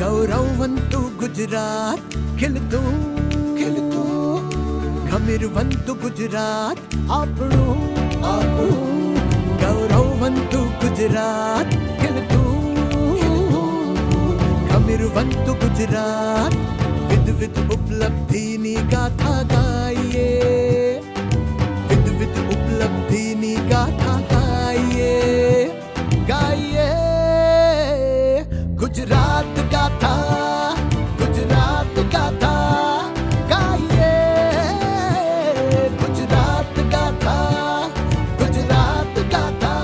ગૌરવવંતુ ગુજરાત ખીલતું ખમીરવંતુ ગુજરાત આપણું ગૌરવવંતુ ગુજરાત ખીલતું ખમીરવંતુ ગુજરાત વિધ ઉપલબ્ધિની ગાથા ગાઈએ વિધ ઉપલબ્ધિની ગાથા ગાઈએ ગુજરાત ગાથા ગુજરાત ગાથા ગાઈએ ગુજરાત ગાથા ગુજરાત ગાથા.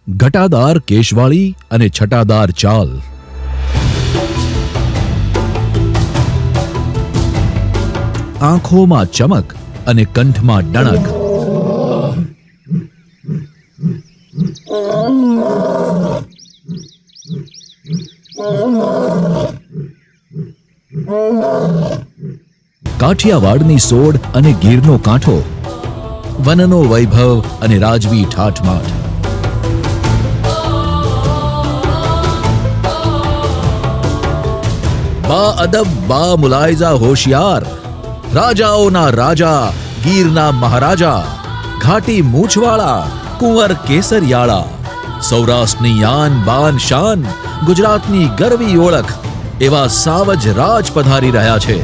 ઘટાદાર કેશવાળી અને છટાદાર ચાલ. આંખોમાં ચમક અને કંઠમાં ડણક. કાઠિયાવાડની સોડ અને ગીરનો કાંઠો, વનનો વૈભવ અને રાજવી ઠાઠમાઠ. બા અદબ બા મુલાયઝા હોશિયાર, રાજાઓના રાજા ગીરના મહારાજા, ઘાટી મૂછવાળા કુંવર કેસરિયાળા, સૌરાષ્ટ્રની આન બાન શાન, ગુજરાતની ગરવી ઓળખ એવા સાવજ રાજ પધારી રહ્યા છે.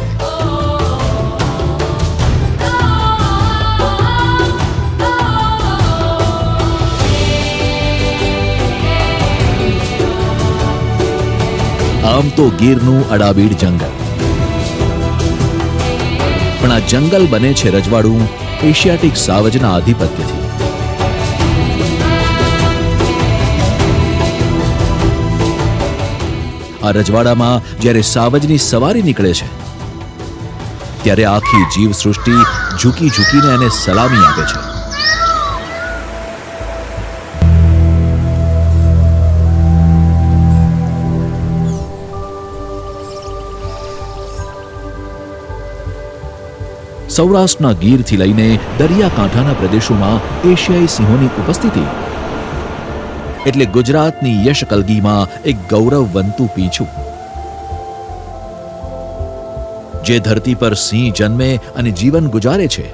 આમ તો ગીરનું અડાબીડ જંગલ, પણ આ જંગલ બને છે રજવાડું એશિયાટિક સાવજના આધિપત્યથી. આ રજવાડામાં જ્યારે સાવજની સવારી નીકળે છે ત્યારે આખી જીવસૃષ્ટિ ઝૂકી ઝૂકીને એને સલામી આપે છે. સૌરાષ્ટ્રના ગીરથી લઈને દરિયાકાંઠાના પ્રદેશોમાં એશિયાઈ સિંહોની ઉપસ્થિતિ એટલે ગુજરાતની યશકલગીમાં એક ગૌરવવંતું પીંછું. જે ધરતી પર સિંહ જન્મે અને જીવન ગુજારે છે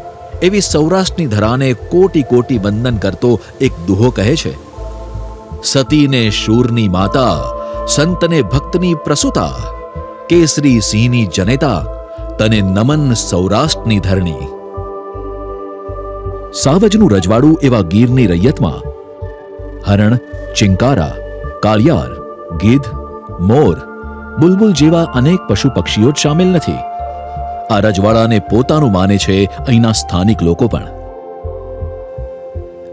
એવી સૌરાષ્ટ્રની ધરાને કોટી કોટી વંદન કરતો એક દુહો કહે છે: સતીને શૂરની માતા, સંતને ભક્તની પ્રસૂતા, કેસરી સિંહની જનેતા, તને નમન સૌરાષ્ટ્રની ધરણી. સાવજનું રજવાડું એવા ગીરની રૈયતમાં હરણ, ચિંકારા, કાળિયાર, ગીધ, મોર, બુલબુલ જેવા અનેક પશુ પક્ષીઓ જ સામેલ નથી. આ રજવાડાને પોતાનું માને છે અહીંના સ્થાનિક લોકો પણ.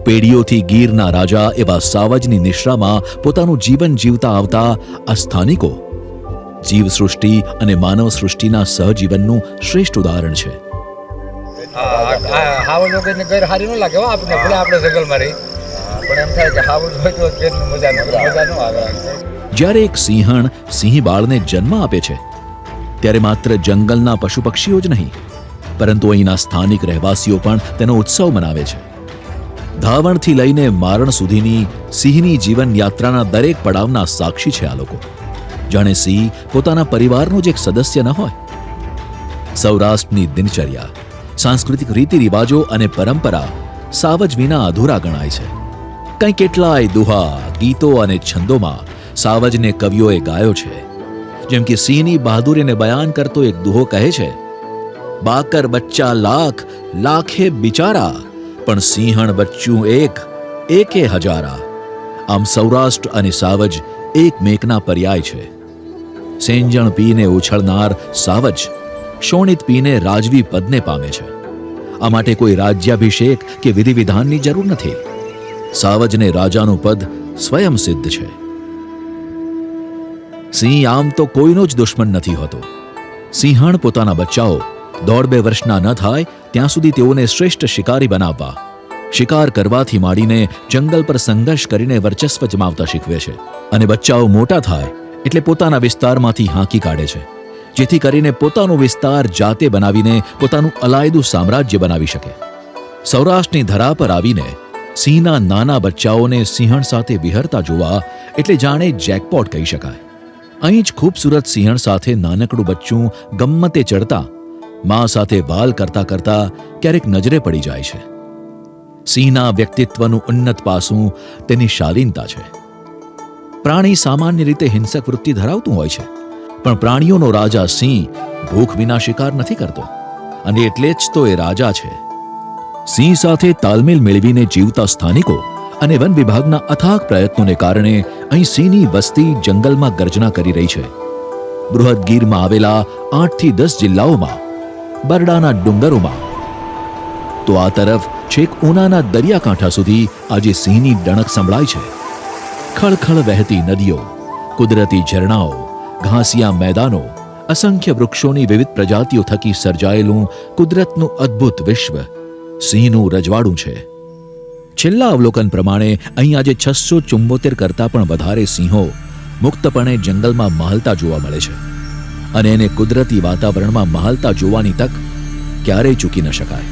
પેઢીઓથી ગીરના રાજા એવા સાવજની નિશ્રામાં પોતાનું જીવન જીવતા આવતા આ સ્થાનિકો જીવસૃષ્ટિ અને માનવ સૃષ્ટિના સહજીવનનું શ્રેષ્ઠ ઉદાહરણ છે. જ્યારે એક સિંહણ સિંહ બાળને જન્મ આપે છે ત્યારે માત્ર જંગલના પશુ પક્ષીઓ જ નહીં પરંતુ અહીંના સ્થાનિક રહેવાસીઓ પણ તેનો ઉત્સવ મનાવે છે. ધાવણથી લઈને મારણ સુધીની સિંહની જીવન યાત્રાના દરેક પડાવના સાક્ષી છે આ લોકો. જાણે સિંહ પોતાના પરિવારનો જ એક સદસ્ય ન હોય. સૌરાષ્ટ્રની દિનચર્યા, સાંસ્કૃતિક રીતિ રિવાજો અને પરંપરા સાવજ વિના અધૂરા ગણાય છે. કંઈ કેટલાય દુહા, ગીતો અને છંદોમાં સાવજને કવિઓએ ગાયો છે. જેમ કે સિંહની બહાદુરીને બયાન કરતો એક દુહો કહે છે: બાકર બચ્ચા લાખ, લાખે બિચારા, પણ સિંહણ બચ્ચું એક, એકે હજારા. આમ સૌરાષ્ટ્ર અને સાવજ એકમેકના પર્યાય છે. સેંજણ પીને ઉછળનાર સાવજ શોણિત પીને રાજવી પદને પામે છે. આ માટે કોઈ રાજ્યાભિષેક કે વિધિ વિધાનની જરૂર નથી. સાવજને રાજાનું પદ સ્વયં સિદ્ધ છે. સિંહ આમ તો કોઈનો જ દુશ્મન નથી હોતો. સિંહણ પોતાના બચ્ચાઓ 1.5 વર્ષના ન થાય ત્યાં સુધી તેઓને શ્રેષ્ઠ શિકારી બનાવવા, શિકાર કરવાથી માંડીને જંગલ પર સંઘર્ષ કરીને વર્ચસ્વ જમાવતા શીખવે છે. અને બચ્ચાઓ મોટા થાય એટલે પોતાના વિસ્તારમાંથી હાંકી કાઢે છે, જેથી કરીને પોતાનો વિસ્તાર જાતે બનાવીને પોતાનું અલાયદું સામ્રાજ્ય બનાવી શકે. સૌરાષ્ટ્રની ધરા પર આવીને સિંહના નાના બચ્ચાઓને સિંહણ સાથે વિહરતા જોવા એટલે જાણે જેકપોટ કહી શકાય. અહીં જ ખૂબસૂરત સિંહણ સાથે નાનકડું બચ્ચું ગમ્મતે ચડતા મા સાથે વાલ કરતા કરતા ક્યારેક નજરે પડી જાય છે. સિંહના વ્યક્તિત્વનું ઉન્નત પાસું તેની શાલીનતા છે. પ્રાણી સામાન્ય રીતે હિંસક વૃત્તિ ધરાવતું હોય છે, પણ પ્રાણીઓનો રાજા સિંહ ભૂખ વિના શિકાર નથી કરતો, અને એટલે જ તો એ રાજા છે. સિંહ સાથે તાલમેલ મેળવીને જીવતા સ્થાનિકો અને વન વિભાગના અથાગ પ્રયત્નોને કારણે અહીં સિંહની વસ્તી જંગલમાં ગર્જના કરી રહી છે. બૃહદ ગીરમાં આવેલા 8 થી 10 જિલ્લાઓમાં, બરડાના ડુંગરોમાં, તો આ તરફ છેક ઉનાના દરિયાકાંઠા સુધી આજે સિંહની ડણક સંભળાય છે. ખળખળ વહેતી નદીઓ, કુદરતી ઝરણાઓ, ઘાસિયા મેદાનો, અસંખ્ય વૃક્ષોની વિવિધ પ્રજાતિઓ થકી સર્જાયેલું કુદરતનું અદ્ભુત વિશ્વ સિંહનું રજવાડું છે. છેલ્લા અવલોકન પ્રમાણે અહીં આજે 674 કરતાં પણ વધારે સિંહો મુક્તપણે જંગલમાં મહાલતા જોવા મળે છે, અને એને કુદરતી વાતાવરણમાં મહાલતા જોવાની તક ક્યારેય ચૂકી ન શકાય.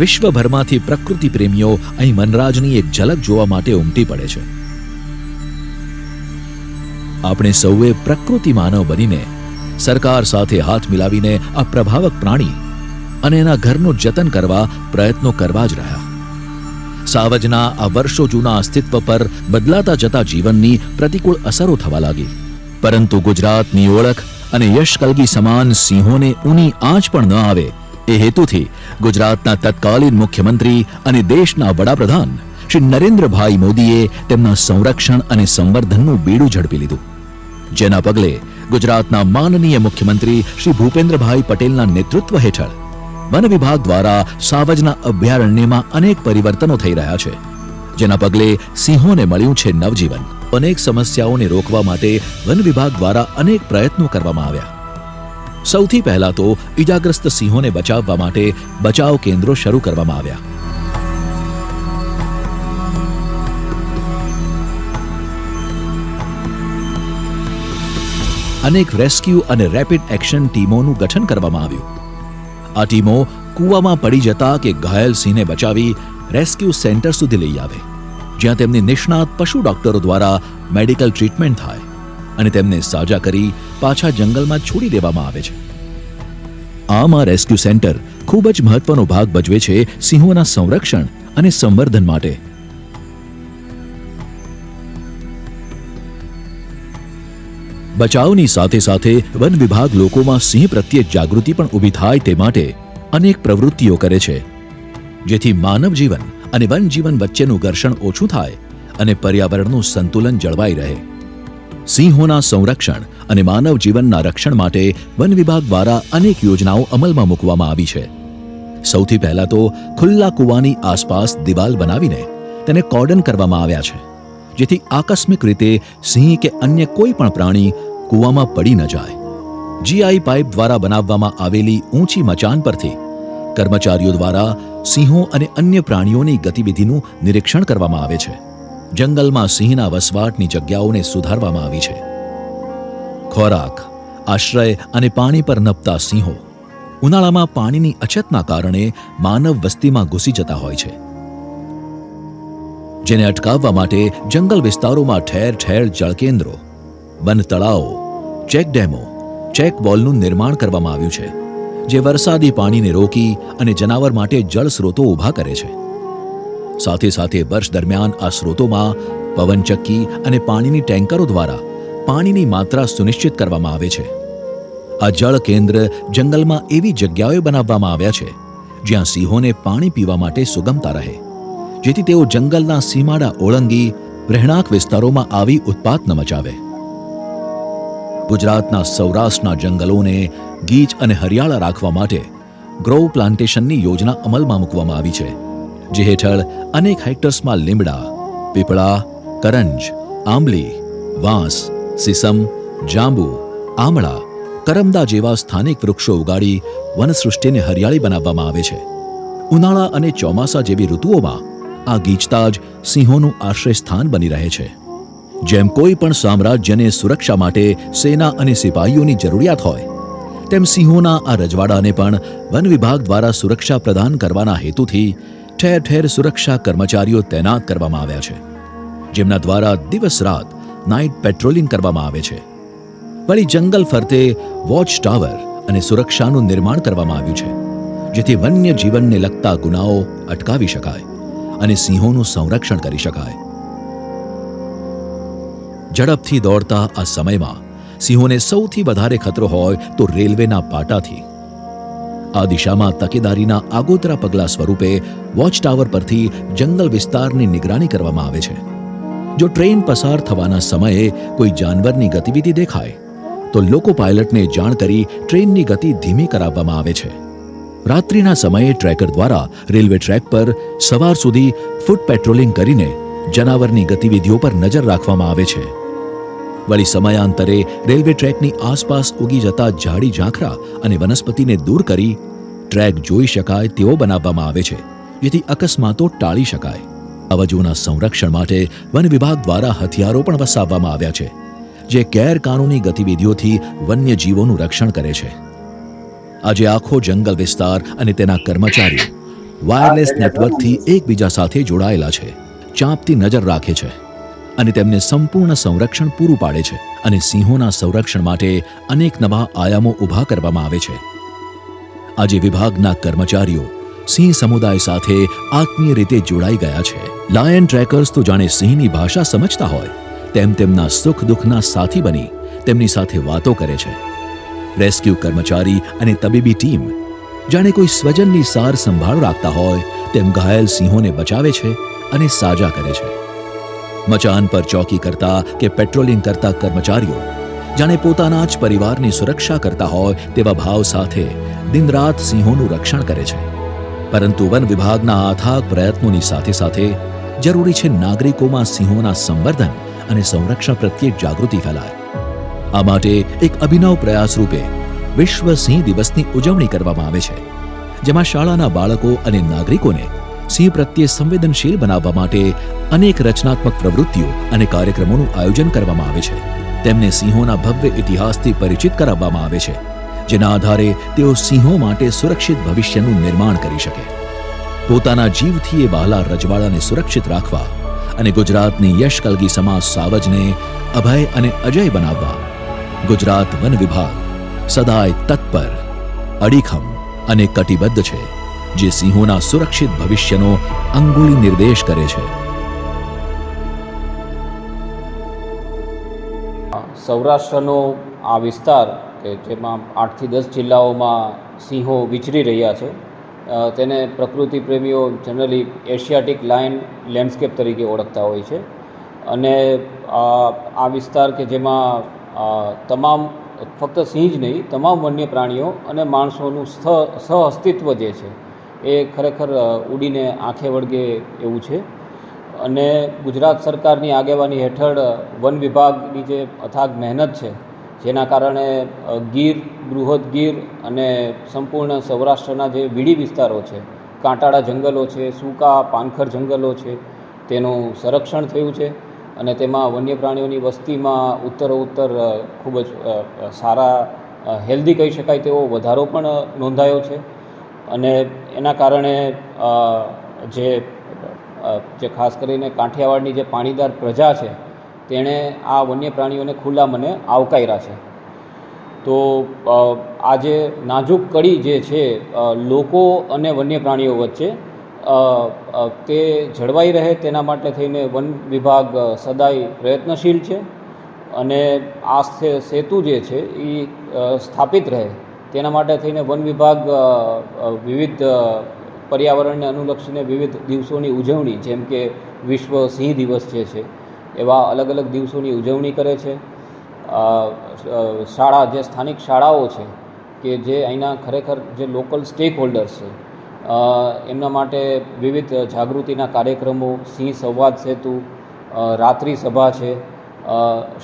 વિશ્વભરમાંથી પ્રકૃતિ પ્રેમીઓ અહીં વનરાજની એક ઝલક જોવા માટે ઉમટી પડે છે. આપણે સૌએ પ્રકૃતિ માનવ બનીને સરકાર સાથે હાથ મિલાવીને આ પ્રભાવક પ્રાણી અને એના ઘરનું જતન કરવા પ્રયત્નો કરવા જ રહ્યા. સાવજના આ વર્ષો જૂના અસ્તિત્વ પર બદલાતા જતા જીવનની પ્રતિકૂળ અસરો થવા લાગી, પરંતુ ગુજરાતની ઓળખ અને યશકલગી સમાન સિંહોને ઊની આંચ પણ ન આવે એ હેતુથી ગુજરાતના તત્કાલીન મુખ્યમંત્રી અને દેશના વડાપ્રધાન શ્રી નરેન્દ્રભાઈ મોદીએ તેમના સંરક્ષણ અને સંવર્ધનનું બીડું ઝડપી લીધું, જેના પગલે ગુજરાતના માનનીય મુખ્યમંત્રી શ્રી ભૂપેન્દ્રભાઈ પટેલના નેતૃત્વ હેઠળ વન વિભાગ દ્વારા સાવજના અભયારણ્યમાં અનેક પરિવર્તનો થઈ રહ્યા છે, જેના પગલે સિંહોને મળ્યું છે નવજીવન. અનેક સમસ્યાઓને રોકવા માટે વન વિભાગ દ્વારા અનેક પ્રયત્નો કરવામાં આવ્યા. સૌથી પહેલા તો ઈજાગ્રસ્ત સિંહોને બચાવવા માટે બચાવ કેન્દ્રો શરૂ કરવામાં આવ્યા. અનેક રેસ્ક્યુ અને રેપિડ એક્શન ટીમોનું ગઠન કરવામાં આવ્યું. આ ટીમો કૂવામાં પડી જતા કે ઘાયલ સિંહને બચાવી રેસ્ક્યુ સેન્ટર સુધી લઈ આવે, જ્યાં તેમની નિષ્ણાત પશુ ડોક્ટરો દ્વારા મેડિકલ ટ્રીટમેન્ટ થાય અને તેમને સાજા કરી પાછા જંગલમાં છોડી દેવામાં આવે છે. આમ આ રેસ્ક્યુ સેન્ટર ખૂબ જ મહત્વનો ભાગ ભજવે છે સિંહોના સંરક્ષણ અને સંવર્ધન માટે. બચાવની સાથે સાથે વન વિભાગ લોકોમાં સિંહ પ્રત્યે જાગૃતિ પણ ઊભી થાય તે માટે અનેક પ્રવૃત્તિઓ કરે છે, જેથી માનવ જીવન અને વન જીવન વચ્ચેનું ઘર્ષણ ઓછું થાય અને પર્યાવરણનું સંતુલન જળવાઈ રહે. સિંહોના સંરક્ષણ અને માનવ જીવનના રક્ષણ માટે વન વિભાગ દ્વારા અનેક યોજનાઓ અમલમાં મૂકવામાં આવી છે. સૌથી પહેલા તો ખુલ્લા કૂવાની આસપાસ દિવાલ બનાવીને તેને કોર્ડન કરવામાં આવ્યા છે, જેથી આકસ્મિક રીતે સિંહ કે અન્ય કોઈ પણ પ્રાણી કૂવામાં પડી ન જાય. જીઆઈ પાઇપ દ્વારા બનાવવામાં આવેલી ઊંચી મચાન પરથી કર્મચારીઓ દ્વારા સિંહો અને અન્ય પ્રાણીઓની ગતિવિધિનું નિરીક્ષણ કરવામાં આવે છે. જંગલમાં સિંહના વસવાટની જગ્યાઓને સુધારવામાં આવી છે. ખોરાક, આશ્રય અને પાણી પર નપતા સિંહો ઉનાળામાં પાણીની અછતના કારણે માનવ વસ્તીમાં ઘૂસી જતા હોય છે, જેને અટકાવવા માટે જંગલ વિસ્તારોમાં ઠેર ઠેર જળકેન્દ્રો, વન તળાવો, ચેક ડેમો, ચેક વોલનું નિર્માણ કરવામાં આવ્યું છે, જે વરસાદી પાણીને રોકી અને જનાવર માટે જળ સ્રોતો ઊભા કરે છે. સાથે સાથે વર્ષ દરમિયાન આ સ્રોતોમાં પવનચક્કી અને પાણીની ટેન્કરો દ્વારા પાણીની માત્રા સુનિશ્ચિત કરવામાં આવે છે. આ જળ કેન્દ્ર જંગલમાં એવી જગ્યાએ બનાવવામાં આવ્યા છે જ્યાં સિંહોને પાણી પીવા માટે સુગમતા રહે, જેથી તેઓ જંગલના સીમાડા ઓળંગી રહેણાંક વિસ્તારોમાં આવી ઉત્પાત ન મચાવે. ગુજરાતના સૌરાષ્ટ્રના જંગલોને ગીચ અને હરિયાળા રાખવા માટે ગ્રોવ પ્લાન્ટેશનની યોજના અમલમાં મૂકવામાં આવી છે, જે હેઠળ અનેક હેક્ટર્સમાં લીમડા, પીપળા, કરંજ, આંબલી, વાંસ, સીસમ, જાંબુ, આમળા, કરમદા જેવા સ્થાનિક વૃક્ષો ઉગાડી વનસૃષ્ટિને હરિયાળી બનાવવામાં આવે છે. ઉનાળા અને ચોમાસા જેવી ઋતુઓમાં આ ગીચતા જ સિંહોનું આશ્રય સ્થાન બની રહે છે. જેમ કોઈ પણ સામ્રાજ્યને સુરક્ષા માટે સેના અને સિપાહીઓની જરૂરિયાત હોય, તેમ સિંહોના આ રજવાડાને પણ વન વિભાગ દ્વારા સુરક્ષા પ્રદાન કરવાના હેતુથી ઠેર ઠેર સુરક્ષા કર્મચારીઓ તૈનાત કરવામાં આવ્યા છે, જેમના દ્વારા દિવસ રાત નાઇટ પેટ્રોલિંગ કરવામાં આવે છે. વળી જંગલ ફરતે વોચ ટાવર અને સુરક્ષાનું નિર્માણ કરવામાં આવ્યું છે, જેથી વન્ય જીવનને લગતા ગુનાઓ અટકાવી શકાય અને સિંહોનું સંરક્ષણ કરી શકાય. ઝડપથી દોડતા આ સમયમાં સિંહોને સૌથી વધારે ખતરો હોય તો રેલવેના પાટાથી. આ દિશામાં તકેદારીના આગોતરા પગલા સ્વરૂપે વોચ ટાવર પરથી જંગલ વિસ્તારની નિગરાની કરવામાં આવે છે. જો ટ્રેન પસાર થવાના સમયે કોઈ જાનવરની ગતિવિધિ દેખાય તો લોકો પાયલટને જાણ કરી ટ્રેનની ગતિ ધીમી કરાવવામાં આવે છે. રાત્રિના સમયે ટ્રેકર દ્વારા રેલવે ટ્રેક પર સવાર સુધી ફૂટ પેટ્રોલિંગ કરીને જનાવરની ગતિવિધિઓ પર નજર રાખવામાં આવે છે. વળી સમયાંતરે રેલવે ટ્રેકની આસપાસ ઉગી જતા ઝાડી ઝાંખરા અને વનસ્પતિને દૂર કરી ટ્રેક જોઈ શકાય તેવો બનાવવામાં આવે છે, જેથી અકસ્માતો ટાળી શકાય. અવજોના સંરક્ષણ માટે વન વિભાગ દ્વારા હથિયારો પણ વસાવવામાં આવ્યા છે, જે ગેરકાનૂની ગતિવિધિઓથી વન્યજીવોનું રક્ષણ કરે છે. આજે આખો જંગલ વિસ્તાર અને તેના કર્મચારીઓ વાયરલેસ નેટવર્કથી એકબીજા સાથે જોડાયેલા છે, ચાંપતી નજર રાખે છે અને તેમને સંપૂર્ણ સંરક્ષણ પૂરું પાડે છે. અને સિંહોના સંરક્ષણ માટે અનેક નવા આયામો ઊભા કરવામાં આવે છે. આજે વિભાગના કર્મચારીઓ સિંહ સમુદાય સાથે આત્મીય રીતે જોડાઈ ગયા છે. લાયન ટ્રેકર્સ તો જાણે સિંહની ભાષા સમજતા હોય તેમ તેમના સુખ દુઃખના સાથી બની તેમની સાથે વાતો કરે છે. રેસ્ક્યુ કર્મચારી અને તબીબી ટીમ જાણે કોઈ સ્વજનની સાર સંભાળ રાખતા હોય તેમ ઘાયલ સિંહોને બચાવે છે અને સાજા કરે છે. મચાન પર ચોકી કરતા કે પેટ્રોલિંગ કરતા કર્મચારીઓ જાણે પોતાના જ પરિવારની સુરક્ષા કરતા હોય તેવા ભાવ સાથે દિનરાત સિંહોનું રક્ષણ કરે છે. પરંતુ વન વિભાગના અથાગ પ્રયત્નોની સાથે સાથે જરૂરી છે નાગરિકોમાં સિંહોના સંવર્ધન અને સંરક્ષણ પ્રત્યે જાગૃતિ ફેલાય. આ માટે એક અભિનવ પ્રયાસ રૂપે વિશ્વ સિંહ દિવસની ઉજવણી કરવામાં આવે છે, જેમાં શાળાના બાળકો અને નાગરિકોને સિંહ પ્રત્યે સંવેદનશીલ બનાવવા માટે અનેક રચનાત્મક પ્રવૃત્તિઓ અને કાર્યક્રમોનું આયોજન કરવામાં આવે છે. તેમને સિંહોના ભવ્ય ઇતિહાસથી પરિચિત કરાવવામાં આવે છે, જેના આધારે તેઓ સિંહો માટે સુરક્ષિત ભવિષ્યનું નિર્માણ કરી શકે. પોતાના જીવથી એ વહાલા રજવાડાને સુરક્ષિત રાખવા અને ગુજરાતની યશકલગી સમાજ સાવજને અભય અને અજય બનાવવા ગુજરાત વન વિભાગ સદાય તત્પર, અડીખમ અને કટિબદ્ધ છે, જે સિંહોના સુરક્ષિત ભવિષ્યનો અંગુલી નિર્દેશ કરે છે. સૌરાષ્ટ્રનો આ વિસ્તાર કે જેમાં 8 થી 10 જિલ્લાઓમાં સિંહો વિચરી રહ્યા છે, તેને પ્રકૃતિ પ્રેમીઓ જનરલી એશિયાટિક લાયન લેન્ડસ્કેપ તરીકે ઓળખતા હોય છે. અને આ વિસ્તાર કે જેમાં તમામ ફક્ત સિંહ જ નહીં, તમામ વન્ય પ્રાણીઓ અને માણસોનું સહઅસ્તિત્વ જે છે એ ખરેખર ઉડીને આંખે વળગે એવું છે. અને ગુજરાત સરકારની આગેવાની હેઠળ વન વિભાગની જે અથાગ મહેનત છે, જેના કારણે ગીર, બૃહદ ગીર અને સંપૂર્ણ સૌરાષ્ટ્રના જે વીડી વિસ્તારો છે, કાંટાળા જંગલો છે, સૂકા પાનખર જંગલો છે, તેનું સંરક્ષણ થયું છે. અને તેમાં વન્ય પ્રાણીઓની વસ્તીમાં ઉત્તરોત્તર ખૂબ જ સારા હેલ્ધી કહી શકાય તેવો વધારો પણ નોંધાયો છે. અને એના કારણે જે ખાસ કરીને કાંઠિયાવાડની જે પાણીદાર પ્રજા છે, તેણે આ વન્ય પ્રાણીઓને ખુલ્લા મને આવકાર્યા છે. તો આ જે નાજુક કડી જે છે લોકો અને વન્ય પ્રાણીઓ વચ્ચે, તે જળવાઈ રહે તેના માટે થઈને વન વિભાગ સદાય પ્રયત્નશીલ છે. અને આ સેતુ જે છે એ સ્થાપિત રહે તેના માટે થઈને વન વિભાગ વિવિધ પર્યાવરણને અનુલક્ષીને વિવિધ દિવસોની ઉજવણી, જેમ કે વિશ્વ સિંહ દિવસ જે છે એવા અલગ અલગ દિવસોની ઉજવણી કરે છે. જે સ્થાનિક શાળાઓ છે કે જે અહીંના ખરેખર જે લોકલ સ્ટેક હોલ્ડર્સ છે એમના માટે વિવિધ જાગૃતિના કાર્યક્રમો, સિંહ સંવાદ સેતુ, રાત્રિ સભા છે,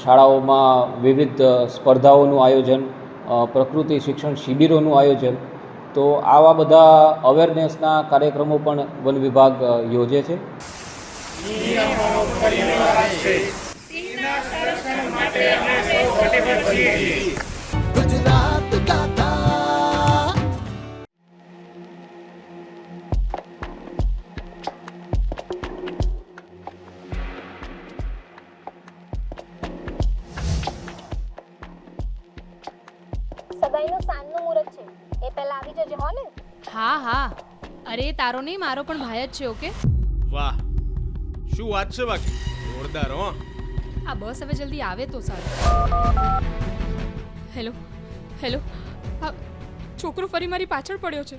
શાળાઓમાં વિવિધ સ્પર્ધાઓનું આયોજન, પ્રકૃતિ શિક્ષણ શિબિરોનું આયોજન, તો આવા બધા અવેરનેસના કાર્યક્રમો પણ વન વિભાગ યોજે છે. ગુજરાત ગાથા. સગાઈનું સાંજનું મુહૂર્ત છે, એ પહેલા આવી જજે હો ને. હા હા, અરે તારો નહીં, મારો પણ ભાઈ જ છે. ઓકે, વાહ, શું વાત છે બાકી, જોરદાર હો. આ બસ હવે જલ્દી આવે તો સારું. હેલો હેલો, આ છોકરો ફરી મારી પાછળ પડ્યો છે,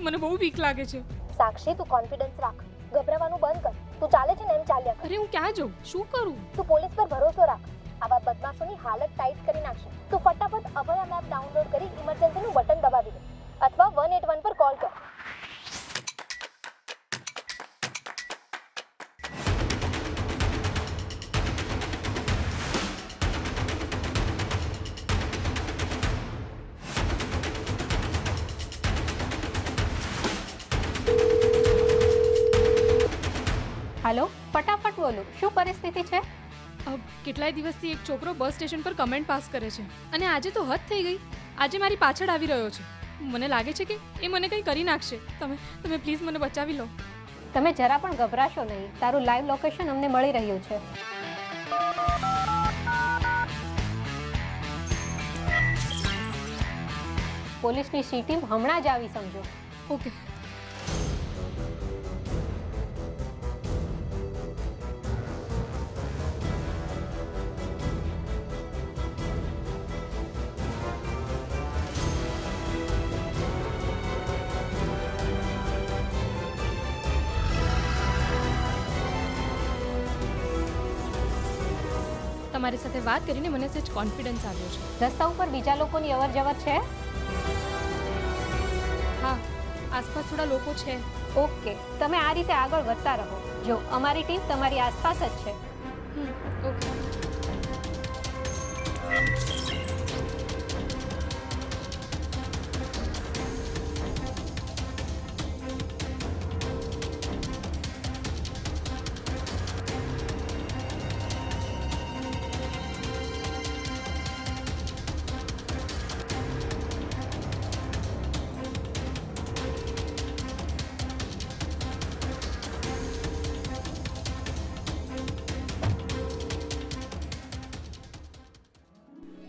મને બહુ બીક લાગે છે. સાક્ષી, તું કોન્ફિડન્સ રાખ, ગભરાવાનું બંધ કર. તું ચાલે છે ને એમ ચાલ્યા કર. અરે હું ક્યાં જાઉં, શું કરું? તું પોલીસ પર ભરોસો રાખ, આવા બદમાશોની હાલત ટાઈટ કરી નાખશે. તું ફટાફટ અભયા મેપ ડાઉનલોડ કરી ઇમરજન્સીનું બટન દબાવી દે અથવા 181 પર કોલ કર. હાલો, ફટાફટ બોલો, શું પરિસ્થિતિ છે? કેટલાય દિવસથી એક છોકરો બસ સ્ટેશન પર કમેન્ટ પાસ કરે છે અને આજે તો હદ થઈ ગઈ. આજે મારી પાછળ આવી રહ્યો છે. મને લાગે છે કે એ મને કંઈ કરી નાખશે. તમે પ્લીઝ મને બચાવી લો. તમે જરા પણ ગભરાશો નહીં, તારું લાઈવ લોકેશન અમને મળી રહ્યું છે. પોલીસની સી ટીમ હમણાં જ આવી, સમજો. ઓકે. તમારી સાથે વાત કરીને મને સહેજ કોન્ફિડન્સ આવ્યો છે. રસ્તા ઉપર બીજા લોકોની અવર જવર છે? હા, આસપાસ થોડા લોકો છે. ઓકે, તમે આ રીતે આગળ વધતા રહો. જો અમારી ટીમ તમારી આસપાસ જ છે. Okay.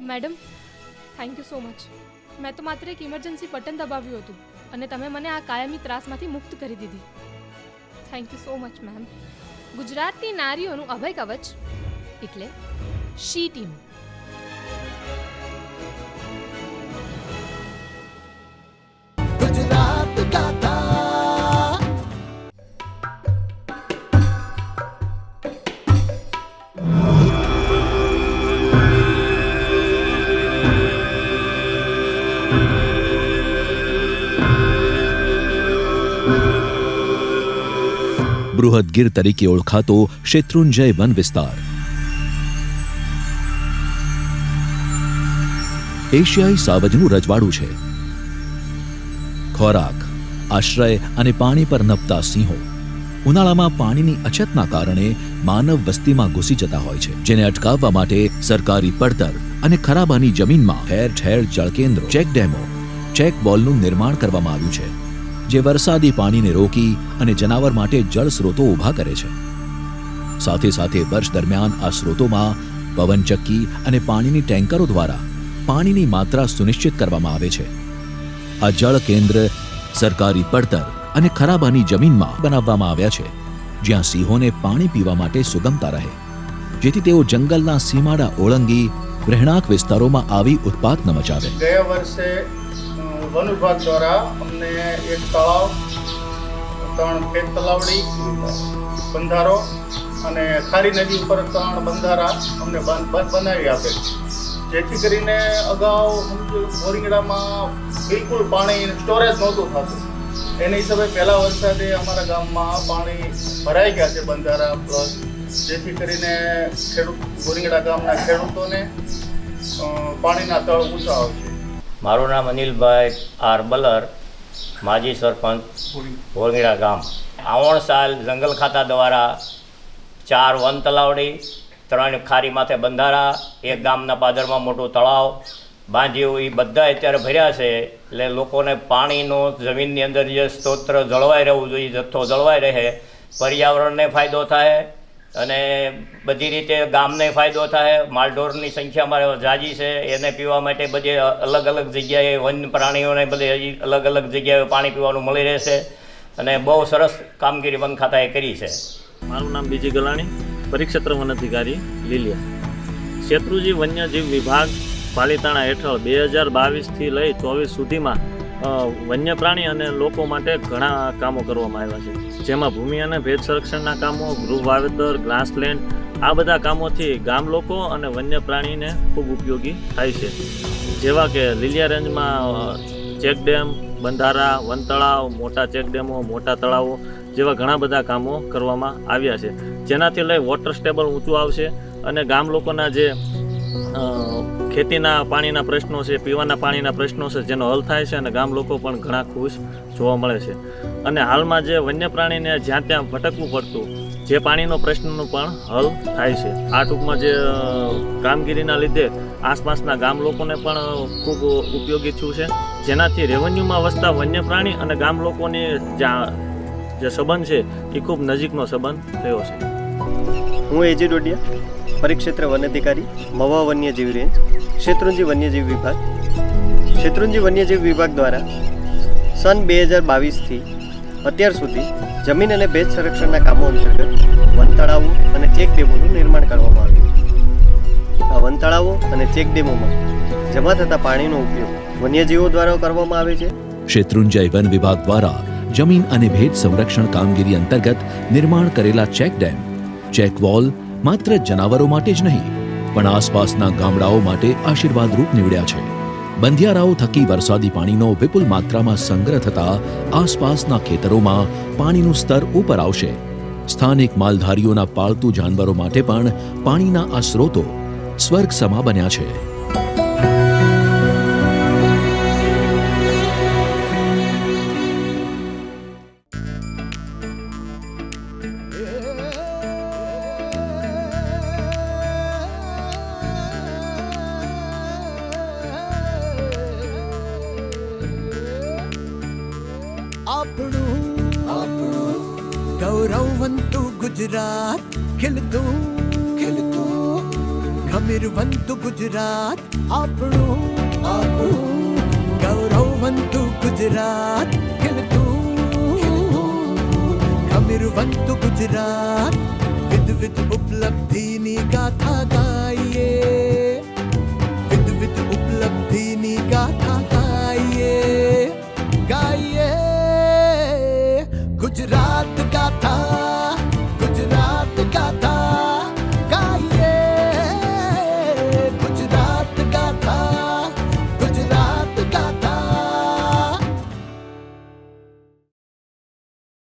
Madam, thank you so much. મેં તો માત્ર એક ઇમરજન્સી બટન દબાવ્યું હતું અને તમે મને આ કાયમી ત્રાસમાંથી મુક્ત કરી દીધી. Thank you so much ma'am. ગુજરાતની નારીઓનું અભય કવચ એટલે શી ટીમ. ગુજરાત ગાથા. બૃહદગીર તરીકે ઓળખાતો શેત્રુંજય વન વિસ્તાર એશિયાઈ સાવજનું રજવાડું છે. ખોરાક, આશ્રય અને પાણી પર નભતા સિંહો ઉનાળામાં પાણીની અછતના કારણે માનવ વસ્તીમાં ઘૂસી જતા હોય છે, જેને અટકાવવા માટે સરકારી પડતર અને ખરાબાની જમીનમાં ઠેર ઠેર જળકેન્દ્રો, ચેક ડેમો, ચેક વોલનું નિર્માણ કરવામાં આવ્યું છે, જે વરસાદી પાણીને રોકી અને જનાવર માટે જળ સ્રોતો ઊભા કરે છે. સાથે સાથે વર્ષ દરમિયાન આ સ્રોતોમાં પવનચક્કી અને પાણીની ટેન્કરો દ્વારા પાણીની માત્રા સુનિશ્ચિત કરવામાં આવે છે. આ જળ કેન્દ્ર સરકારી પડતર અને ખરાબાની જમીનમાં બનાવવામાં આવ્યા છે, જ્યાં સિંહોને પાણી પીવા માટે સુગમતા રહે. જેથી તેઓ જંગલના સીમાડા ઓળંગી રહેણાંક વિસ્તારોમાં આવી ઉત્પાત ન મચાવે. ગયા વર્ષે વન વિભાગ દ્વારા અમને એક તળાવ, 3 ખેત તલાવડી, બંધારો અને ખારી નદી ઉપર 3 બંધારા અમને બનાવી આપે, જેથી કરીને અગાઉ બોરિંગડામાં બિલકુલ પાણી સ્ટોરેજ નહોતું થતું. એના હિસાબે પહેલા વરસાદે અમારા ગામમાં પાણી ભરાઈ ગયા છે બંધારા પ્લસ, જેથી કરીને બોરિંગડા ગામના ખેડૂતોને પાણીના તળ ઊંચા આવશે. મારું નામ અનિલભાઈ આર બલર, માજી સરપંચ બોરગીડા ગામ. આવણ સાલ જંગલ ખાતા દ્વારા 4 વન તલાવડી, 3 ખારી માથે બંધારા, 1 ગામના પાદરમાં મોટું તળાવ બાંધ્યું. એ બધા અત્યારે ભર્યા છે, એટલે લોકોને પાણીનો જમીનની અંદર જે સ્ત્રોત જળવાઈ રહેવું જોઈએ, જથ્થો જળવાઈ રહે, પર્યાવરણને ફાયદો થાય અને બધી રીતે ગામને ફાયદો થાય. માલઢોરની સંખ્યા અમારે ઝાઝી છે, એને પીવા માટે બધે અલગ અલગ જગ્યાએ વન્ય પ્રાણીઓને બધે અલગ અલગ જગ્યાએ પાણી પીવાનું મળી રહેશે અને બહુ સરસ કામગીરી વન ખાતાએ કરી છે. મારું નામ બીજી ગલાણી, પરિક્ષેત્ર વન અધિકારી લીલિયા. શેત્રુંજી વન્યજીવ વિભાગ પાલિતાણા હેઠળ 2022થી લઈ 24 સુધીમાં વન્ય પ્રાણી અને લોકો માટે ઘણા કામો કરવામાં આવ્યા છે, જેમાં ભૂમિ અને ભેજ સંરક્ષણના કામો, ગૃહ વાવેતર, ગ્રાસલેન્ડ, આ બધા કામોથી ગામ લોકો અને વન્ય પ્રાણીને ખૂબ ઉપયોગી થાય છે. જેવા કે લીલિયા રેન્જમાં ચેકડેમ, બંધારા, વન તળાવ, મોટા ચેકડેમો, મોટા તળાવો જેવા ઘણા બધા કામો કરવામાં આવ્યા છે, જેનાથી લઈ વોટર સ્ટેબલ ઊંચું આવશે અને ગામ લોકોના જે ખેતીના પાણીના પ્રશ્નો છે, પીવાના પાણીના પ્રશ્નો છે, જેનો હલ થાય છે અને ગામ લોકો પણ ઘણા ખુશ જોવા મળે છે. અને હાલમાં જે વન્ય પ્રાણીને જ્યાં ત્યાં ભટકવું પડતું, જે પાણીનો પ્રશ્નનો પણ હલ થાય છે. આ ટૂંકમાં જે કામગીરીના લીધે આસપાસના ગામ લોકોને પણ ખૂબ ઉપયોગી થયું છે, જેનાથી રેવન્યુમાં વસતા વન્ય પ્રાણી અને ગામ લોકોની જે સંબંધ છે એ ખૂબ નજીકનો સંબંધ થયો છે. હું એજી ડોડિયા, પરિક્ષેત્ર વન અધિકારી, મવા વન્યજીવ રેન્જ, શેત્રુંજી વન્યજીવ વિભાગ. શેત્રુંજી વન્યજીવ વિભાગ દ્વારા સન 2022થી અત્યાર સુધી જમીન અને ભેજ સંરક્ષણના કામો અંતર્ગત વન તળાવો અને ચેક ડેમોનું નિર્માણ કરવામાં આવ્યું. આ વન તળાવો અને ચેક ડેમોમાં જમા થતા પાણીનો ઉપયોગ વન્યજીવો દ્વારા કરવામાં આવે છે. શેત્રુંજય વન વિભાગ દ્વારા જમીન અને ભેજ સંરક્ષણ કામગીરી અંતર્ગત નિર્માણ કરેલા ચેક ડેમ, ચેક વોલ માત્ર જનાવરો માટે જ નહીં પણ આસપાસના ગામડાઓ માટે આશીર્વાદરૂપ નીવડ્યા છે. બંધિયારાઓ થકી વરસાદી પાણીનો વિપુલ માત્રામાં સંગ્રહ થતા આસપાસના ખેતરોમાં પાણીનું સ્તર ઉપર આવશે. સ્થાનિક માલધારીઓના પાળતુ જાનવરો માટે પણ પાણીના આ સ્ત્રોતો સ્વર્ગ સમા બન્યા છે. આપણું ગૌરવવંતુ ગુજરાત, ખીલતું ગમીરવંતુ ગુજરાત, આપણું ગૌરવવંતુ ગુજરાત, ખીલતું ગમીરવંતુ ગુજરાત, વિધ ઉપલબ્ધિની ગાથા ગાઈએ.